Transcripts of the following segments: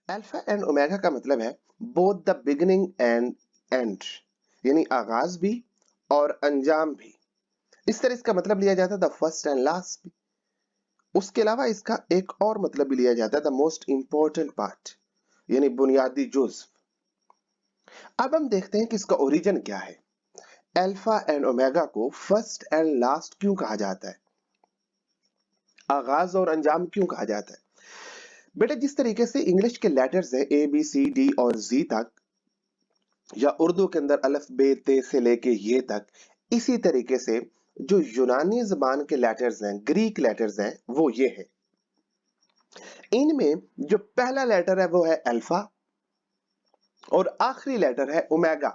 Alpha and omega का मतलब है both the beginning and and, यानी आगाज भी और अंजाम भी। इस तरह इसका मतलब लिया जाता है द फर्स्ट एंड लास्ट भी। उसके अलावा इसका एक और मतलब भी लिया जाता है द मोस्ट इंपॉर्टेंट पार्ट, यानी बुनियादी जुज्व। अब हम देखते हैं कि इसका ओरिजिन क्या है। अल्फा एंड ओमेगा को फर्स्ट एंड लास्ट क्यों कहा जाता है, आगाज और अंजाम क्यों कहा जाता है? बेटा जिस तरीके से इंग्लिश के लेटर्स हैं ए बी सी डी और जी तक, या उर्दू के अंदर अलिफ बे ते से लेके ये तक, इसी तरीके से जो यूनानी जबान के लेटर्स हैं, ग्रीक लेटर्स हैं, वो ये है। इनमें जो पहला लेटर है वो है अल्फा और आखिरी लेटर है ओमेगा।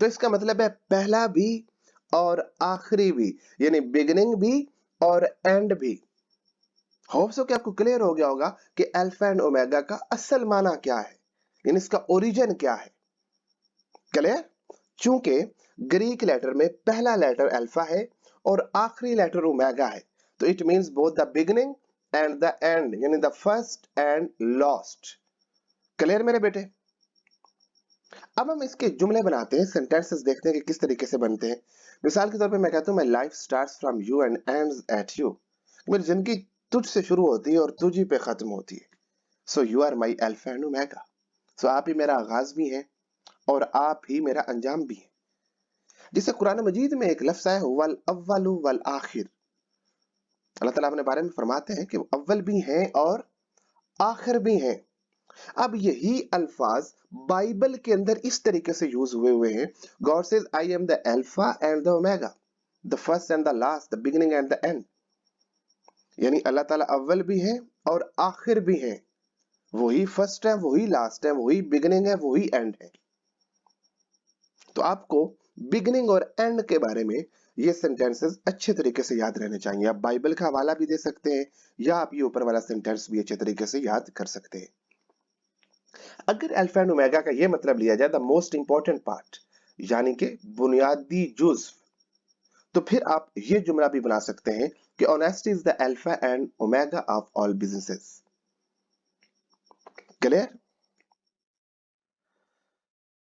तो इसका मतलब है पहला भी और आखिरी भी, यानी बिगिनिंग भी और एंड भी। होप सो कि आपको क्लियर हो गया होगा कि अल्फा एंड ओमेगा का असल माना क्या है, यानी इसका ओरिजिन क्या है। क्लियर? चूंकि ग्रीक लेटर में पहला लेटर अल्फा है और आखिरी लेटर ओमेगा है, तो it means both the beginning and the end, यानी the first and last. Clear मेरे बेटे? अब हम इसके जुमले बनाते हैं, सेंटेंसेस देखते हैं कि किस तरीके से बनते हैं। मिसाल के तौर पे मैं कहता हूं my life starts from you and ends at you. मेरी जिंदगी तुझ से शुरू होती है और तुझ ही पे खत्म होती है। So you are my alpha and omega. So आप ही मेरा आगाज भी हैं और आप ही मेरा अंजाम भी है। जिसे कुरान मजीद में एक लफ्ज है वल अव्वलु वल आखिर। अल्लाह ताला अपने बारे में फरमाते हैं कि वो अव्वल भी हैं और आखिर भी हैं। अब यही अल्फाज बाइबल के अंदर इस तरीके से यूज हुए हैं। God says I am the alpha and the omega, the first and the last, the beginning and the end. यानी अल्लाह ताला अव्वल भी है और आखिर भी है। वही फर्स्ट है, वही लास्ट है, वही बिगिनिंग है, वही एंड है। तो आपको बिगिनिंग और एंड के बारे में ये सेंटेंसेस अच्छे तरीके से याद रहने चाहिए। आप बाइबल का हवाला भी दे सकते हैं या आप ये ऊपर वाला सेंटेंस भी अच्छे तरीके से याद कर सकते हैं। अगर अल्फा एंड ओमेगा का ये मतलब लिया जाए द मोस्ट इंपॉर्टेंट पार्ट, यानी कि बुनियादी जुज्व, तो फिर आप ये जुमला भी बना सकते हैं कि honesty is the alpha and omega of all businesses. Clear?